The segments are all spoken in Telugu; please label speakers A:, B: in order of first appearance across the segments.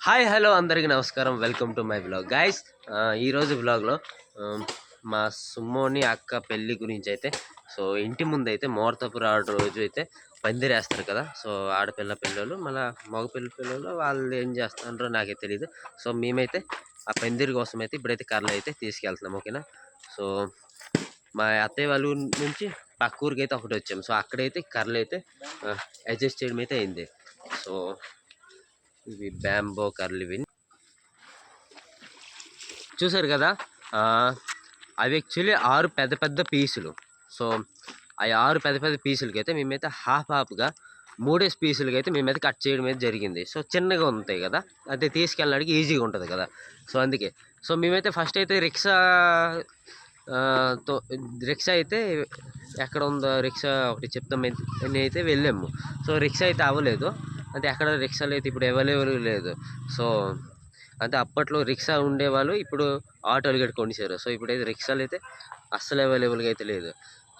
A: హాయ్ హలో అందరికీ నమస్కారం. Welcome to my blog guys. ఈరోజు బ్లాగ్లో మా సుమ్మోని అక్క పెళ్ళి గురించి అయితే సో ఇంటి ముందు అయితే ముహూర్తపు రాడు రోజు అయితే పందిరేస్తారు కదా. సో ఆడపిల్ల పిల్లలు మళ్ళీ మగ పిల్లలు వాళ్ళు ఏం చేస్తారో నాకే తెలియదు. సో మేమైతే ఆ పందిరి కోసం అయితే ఇప్పుడైతే కర్రలు అయితే తీసుకెళ్తున్నాం, ఓకేనా. సో మా అత్తయ్య వాళ్ళ ఊరి నుంచి పక్క ఊరికి అయితే ఒకటి వచ్చాము. సో అక్కడైతే కర్రలు అయితే అడ్జస్ట్ చేయడం అయితే అయింది. సో ఇవి బ్యాంబో కర్రలు ఇవి చూసారు కదా. అవి యాక్చువల్లీ 6 పెద్ద పెద్ద పీసులు. సో ఆ 6 పెద్ద పెద్ద పీసులకి అయితే మేమైతే హాఫ్గా 3 పీసులకి అయితే మేమైతే కట్ చేయడం అయితే జరిగింది. సో చిన్నగా ఉంటాయి కదా, అయితే తీసుకెళ్ళడానికి ఈజీగా ఉంటుంది కదా. సో అందుకే సో మేమైతే ఫస్ట్ అయితే రిక్షా అయితే ఎక్కడ ఉందో రిక్షా ఒకటి చెప్తాం అయితే వెళ్ళాము. సో రిక్షా అయితే అవ్వలేదు, అంటే ఎక్కడ రిక్షాలు అయితే ఇప్పుడు అవైలబుల్ లేదు. సో అంటే అప్పట్లో రిక్షా ఉండేవాళ్ళు, ఇప్పుడు ఆటోలు గట్ట కొనిసారు. సో ఇప్పుడైతే రిక్షాలు అయితే అస్సలు అవైలబుల్గా అయితే లేదు.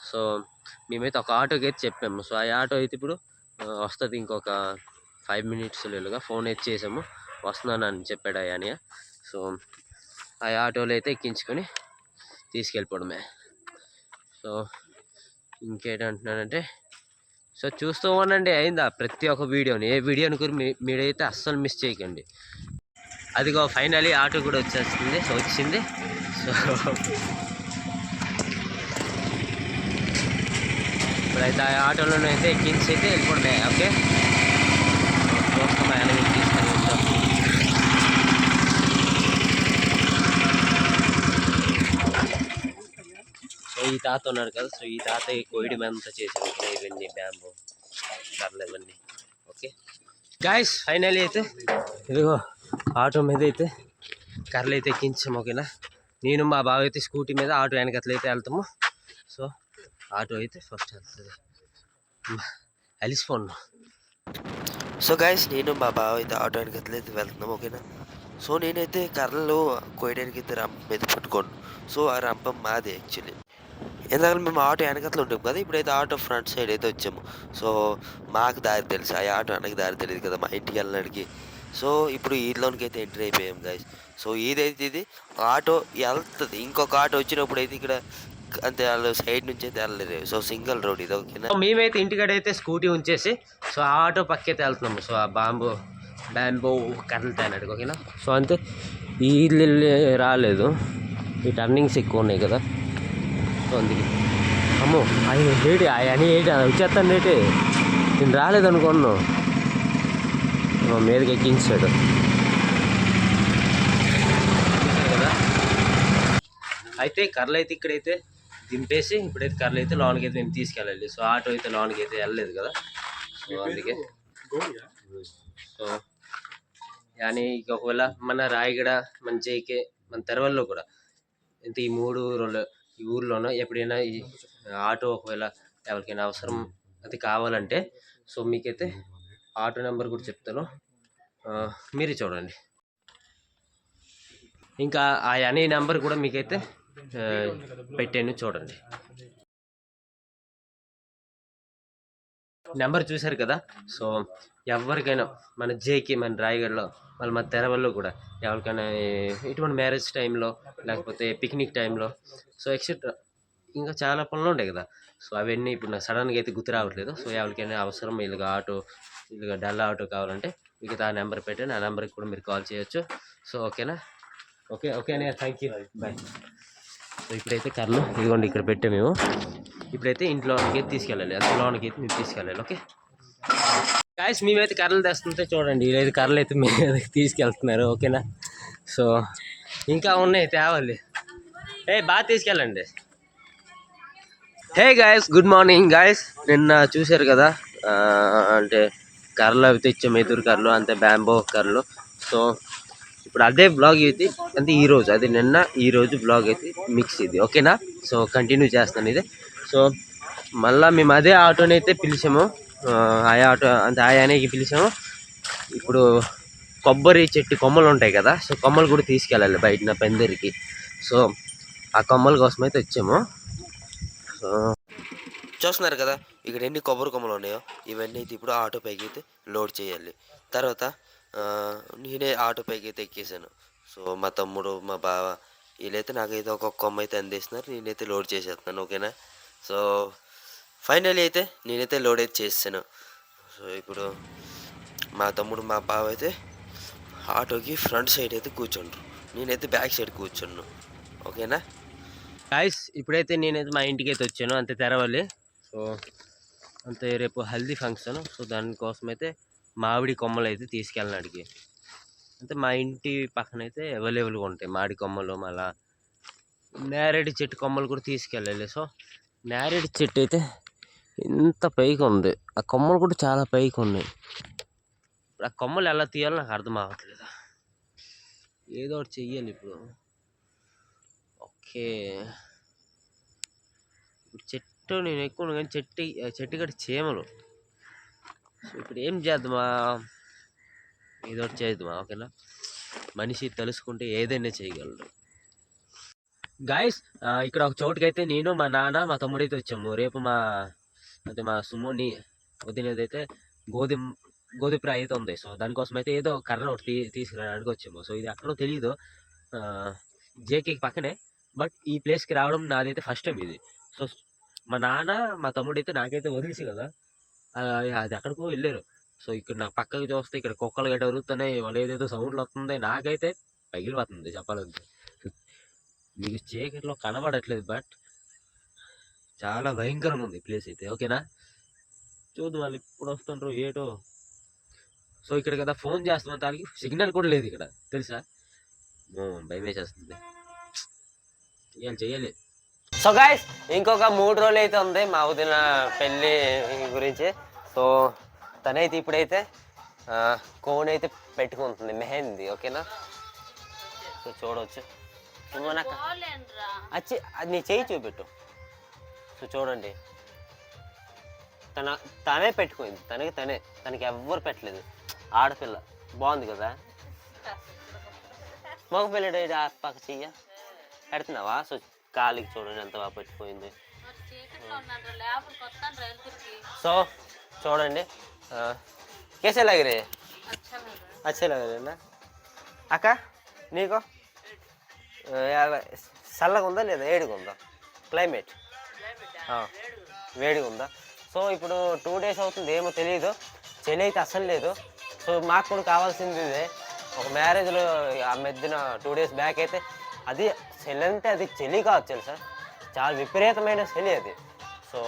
A: సో మేమైతే ఒక ఆటోకి అయితే చెప్పాము. సో ఆ ఆటో అయితే ఇప్పుడు వస్తుంది ఇంకొక 5 minutes లేలుగా. ఫోన్ అయితే చేసాము, వస్తున్నాను అని చెప్పాడు అయ్యాని. సో ఆ ఆటోలో అయితే ఎక్కించుకొని తీసుకెళ్ళిపోవడమే. సో ఇంకేంటంటున్నానంటే సో చూస్తూ ఉండండి, అయిందా ప్రతి ఒక్క వీడియోని. ఏ వీడియోని కూడా మీరైతే అస్సలు మిస్ చేయకండి. అదిగో ఫైనలీ ఆటో కూడా వచ్చేస్తుంది. సో వచ్చింది. సో ఇప్పుడైతే ఆ ఆటోలోనే అయితే ఎక్కించి అయితే వెళ్ళిపోండి, ఓకే. చూస్తాం ఆయన తీసుకొని వచ్చాం. సో ఈ తాత ఉన్నాడు కదా, సో ఈ తాత కోయడం అంతా చేశారు ఇవన్నీ బ్యాంబో కర్రలు ఇవన్నీ, ఓకే గాయస్. ఫైనలీ అయితే ఇదిగో ఆటో మీద అయితే కర్రలు అయితే ఎక్కించాము, ఓకేనా. నేను మా బావ అయితే స్కూటీ మీద, ఆటో వెనకట్లయితే వెళ్తాము. సో ఆటో అయితే ఫస్ట్ వెళ్తుంది, అలిసిపోను.
B: సో గైస్, నేను మా బావ అయితే ఆటో వెనకట్లయితే వెళ్తున్నాం, ఓకేనా. సో నేనైతే కర్రలు కోయడానికి అయితే రంపం మీద పట్టుకోను. సో ఆ రంపం మాది యాక్చువల్లీ. ఎందుకంటే మేము ఆటో వెనకట్లు ఉంటాం కదా, ఇప్పుడైతే ఆటో ఫ్రంట్ సైడ్ అయితే వచ్చాము. సో మాకు దారి తెలుసు, ఆ ఆటో వెనక్కి దారి తెలియదు కదా మా ఇంటికి వెళ్ళడానికి. సో ఇప్పుడు ఈలోనికి అయితే ఎంటర్ అయిపోయాం గైస్. సో ఇది ఆటో వెళ్తుంది, ఇంకొక ఆటో వచ్చినప్పుడు అయితే ఇక్కడ అంతే వాళ్ళు సైడ్ నుంచి అయితే వెళ్ళలేదు. సో సింగిల్ రోడ్ ఇది, ఓకేనా.
A: మేమైతే ఇంటికాడ అయితే స్కూటీ ఉంచేసి సో ఆ ఆటో పక్కైతే వెళ్తున్నాము. సో ఆ బ్యాంబో కర్రలు తేనాడు, ఓకేనా. సో అంతే, ఈ ఇల్లు రాలేదు, ఈ టర్నింగ్స్ ఎక్కువ ఉన్నాయి కదా. సో అందుకే అమ్మో ఆయన ఏంటి అని ఏంటి వచ్చేస్తాను ఏంటి, నేను రాలేదనుకున్నాను. మా మీదకి ఎక్కించాడు కదా. అయితే కర్రలు అయితే ఇక్కడైతే దింపేసి ఇప్పుడైతే కర్రలు అయితే లోన్కి అయితే మేము తీసుకెళ్ళాలి. సో ఆటో అయితే లోన్కి అయితే వెళ్ళలేదు కదా. సో అందుకే సో కానీ ఒకవేళ మన రాయగడ, మన జేకే, మన తెరవల్లో కూడా ఇంత ఈ 3 ఈ ఊర్లోనో ఎప్పుడైనా ఈ ఆటో ఒకవేళ ఎవరికైనా అవసరం అది కావాలంటే సో మీకైతే ఆటో నెంబర్ కూడా చెప్తాను, మీరే చూడండి. ఇంకా ఆ అనే నెంబర్ కూడా మీకైతే పెట్టాను, చూడండి. నెంబర్ చూశారు కదా. సో ఎవరికైనా మన జేకి, మన రాయగఢలో, మళ్ళీ మన తెరవల్లో కూడా ఎవరికైనా ఇటువంటి మ్యారేజ్ టైంలో, లేకపోతే పిక్నిక్ టైంలో, సో ఎక్సెట్రా ఇంకా చాలా పనులు ఉంటాయి కదా. సో అవన్నీ ఇప్పుడు నాకు సడన్గా అయితే గుర్తు రావట్లేదు. సో ఎవరికైనా అవసరం ఇలాగ ఆటో, ఇలాగ డల్ ఆటో కావాలంటే మీకు ఆ నెంబర్ పెట్టండి, ఆ నెంబర్కి కూడా మీరు కాల్ చేయొచ్చు. సో ఓకేనా, ఓకేనా, థ్యాంక్ యూ, బాయ్. సో ఇప్పుడైతే కర్రలు ఇదిగోండి ఇక్కడ పెట్టాము మేము. ఇప్పుడైతే ఇంట్లోకి అయితే తీసుకెళ్ళాలి, అందులోనికి అయితే మేము తీసుకెళ్ళాలి, ఓకే గాయస్. మేమైతే కర్రలు తెస్తుంటే చూడండి, వీళ్ళైతే కర్రలు అయితే మేము తీసుకెళ్తున్నారు, ఓకేనా. సో ఇంకా ఉన్నాయి తేవాలి, బాగా తీసుకెళ్ళండి. Hey guys, good morning guys. నిన్న చూశారు కదా, అంటే కర్రలు అవి తెచ్చాము, ఎదురు కర్రలు, అంతే బ్యాంబో కర్రలు. సో ఇప్పుడు అదే బ్లాగ్ అయితే అంటే ఈరోజు, అది నిన్న ఈరోజు బ్లాగ్ అయితే మిక్స్ ఇది, ఓకేనా. సో కంటిన్యూ చేస్తాను ఇది. సో మళ్ళీ మేము అదే ఆటోని అయితే పిలిచాము, ఆ ఆటో అంటే ఆయనకి పిలిచాము. ఇప్పుడు కొబ్బరి చెట్టు కొమ్మలు ఉంటాయి కదా, సో కొమ్మలు కూడా తీసుకెళ్ళాలి బయట నా పందిరికి. సో ఆ కొమ్మల కోసం అయితే వచ్చాము. సో
B: చూస్తున్నారు కదా ఇక్కడ ఎన్ని కొబ్బరి కొమ్మలు ఉన్నాయో, ఇవన్నీ అయితే ఇప్పుడు ఆటో పైకి అయితే లోడ్ చేయాలి. తర్వాత నేనే ఆటో పైకి అయితే ఎక్కేసాను. సో మా తమ్ముడు, మా బావ వీళ్ళైతే నాకైతే ఒక్కొక్క కొమ్మ అయితే అందిస్తున్నారు. నేనైతే లోడ్ చేసేస్తున్నాను. ఓకేనా. సో ఫైనల్లీ అయితే నేనైతే లోడ్ అయితే చేసేసాను. సో ఇప్పుడు మా తమ్ముడు, మా బావ అయితే ఆటోకి ఫ్రంట్ సైడ్ అయితే కూర్చుండ్రు. నేనైతే బ్యాక్ సైడ్ కూర్చున్నాను. ఓకేనా.
A: గాయస్ ఇప్పుడైతే నేనైతే మా ఇంటికి అయితే వచ్చాను, అంతే తెరవాలి. సో అంతే రేపు హల్దీ ఫంక్షన్. సో దానికోసం అయితే మామిడి కొమ్మలు అయితే తీసుకెళ్ళిన అడిగి, అంటే మా ఇంటి పక్కన అయితే అవైలబుల్గా ఉంటాయి మామిడి కొమ్మలు. మళ్ళా నేరేడు చెట్టు కొమ్మలు కూడా తీసుకెళ్ళాలి. సో నేరేడు చెట్టు అయితే ఇంత పైకి ఉంది, ఆ కొమ్మలు కూడా చాలా పైకి ఉన్నాయి. ఇప్పుడు ఆ కొమ్మలు ఎలా తీయాలో నాకు అర్థం అవ్వట్లేదు. ఏదో ఒకటి చెయ్యాలి ఇప్పుడు. ఓకే, ఇప్పుడు చెట్టు నేను ఎక్కువ కానీ చెట్టు గట్టి చీమలు. సో ఇప్పుడు ఏం చేద్దామా, ఏదో ఒకటి చేద్దామా. ఓకేనా, మనిషి తెలుసుకుంటే ఏదైనా చేయగలరు. గాయస్ ఇక్కడ ఒక చోటుకైతే నేను, మా నాన్న, మా తమ్ముడైతే వచ్చాము. రేపు మా సుమోని వదినదైతే గోధుమ అయితే ఉంది. సో దానికోసం అయితే ఏదో కర్ర ఒకటి తీసుకురావడానికి వచ్చాము. సో ఇది అక్కడో తెలియదు, జేకే పక్కనే. బట్ ఈ ప్లేస్కి రావడం నాదైతే ఫస్ట్ టైం ఇది. సో మా నాన్న, మా తమ్ముడైతే నాకైతే వదిలేసి కదా అది ఎక్కడికో వెళ్ళారు. సో ఇక్కడ నా పక్కకి చూస్తే ఇక్కడ కుక్కలు గట్ట అరుగుతున్నాయి, వాళ్ళు ఏదేదో సౌండ్లు వస్తుంది. నాకైతే పగిలిపోతుంది చెప్పాలంటే. మీకు చీకట్లో కనబడట్లేదు, బట్ చాలా భయంకరంగా ఉంది ప్లేస్ అయితే. ఓకేనా, చూద్దాం వాళ్ళు ఇప్పుడు వస్తుండ్రు ఏటో. సో ఇక్కడ కదా ఫోన్ చేస్తున్నాం, దానికి సిగ్నల్ కూడా లేదు ఇక్కడ, తెలుసా. భయం వేసేస్తుంది, చెయ్యాలి. సో గాయస్ ఇంకొక 3 రోజులు అయితే ఉంది మా వదిన పెళ్ళి గురించి. సో తనైతే ఇప్పుడైతే కోన్ అయితే పెట్టుకుంటుంది, మెహందీ. ఓకేనా, సో చూడవచ్చు. అది నీ చేయి చూపెట్టు. సో చూడండి, తనే పెట్టుకుంది, తనకి ఎవ్వరు పెట్టలేదు. ఆడపిల్ల బాగుంది కదా. మగ పిల్లడు పక్క చెయ్య పెడుతున్నావా. సో కాలికి చూడండి ఎంత బాగా పెట్టుకుంది. సో చూడండి, కేసే లాగరే, అచ్చే లాగరే నా అక్క. నీకు చల్లగా ఉందా లేదా, వేడిగా ఉందా క్లైమేట్? వేడిగా ఉందా. సో ఇప్పుడు 2 days అవుతుంది, ఏమో తెలియదు, చలి అయితే అస్సలు లేదు. సో మాకు కూడా కావాల్సింది ఇదే. ఒక మ్యారేజ్లో ఆ మధ్యన 2 days బ్యాక్ అయితే అది చలి, అంటే అది చలి కాదు తెలుసా, చాలా విపరీతమైన చలి అది. సో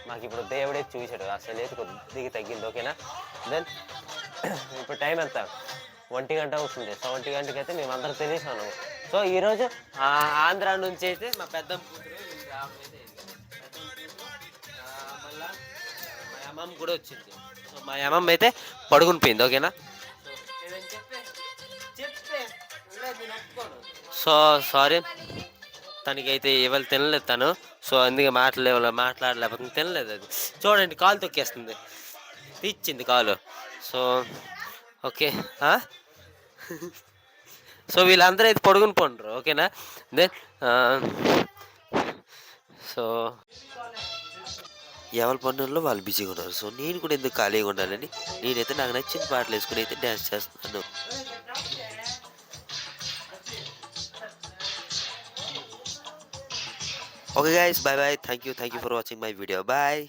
A: మాకు ఇప్పుడు దేవుడే చూశాడు, ఆ చలి అయితే కొద్దిగా తగ్గింది. ఓకేనా. దెన్ ఇప్పుడు టైం ఎంత, 1 గంట అవుతుంది. సో 1 గంటకి అయితే మేమందరం తినేసాను. సో ఈరోజు ఆంధ్ర నుంచి అయితే మా పెద్దమ్మ కూతురు మళ్ళా మా అమ్మమ్మ కూడా వచ్చింది. సో మా అమ్మమ్మ అయితే పడుకుని పోయింది. ఓకేనా. సో సారీ, తనకైతే ఇవాళ తినలేదు తను. సో అందుకే మాట్లాడలేకపోతుంది, తినలేదు. అది చూడండి కాలు తొక్కేస్తుంది, తీచ్చింది కాలు. సో ఓకే, సో వీళ్ళందరూ అయితే పడుకుని పోండ్రు. ఓకేనా. దెన్ సో
C: ఎవరి పనుల్లో వాళ్ళు బిజీగా ఉన్నారు. సో నేను కూడా ఎందుకు ఖాళీగా ఉండాలని నేనైతే నాకు నచ్చిన పాటలు వేసుకుని అయితే డ్యాన్స్ చేస్తున్నాను. Okay guys, bye bye. Thank you for watching my video. Bye.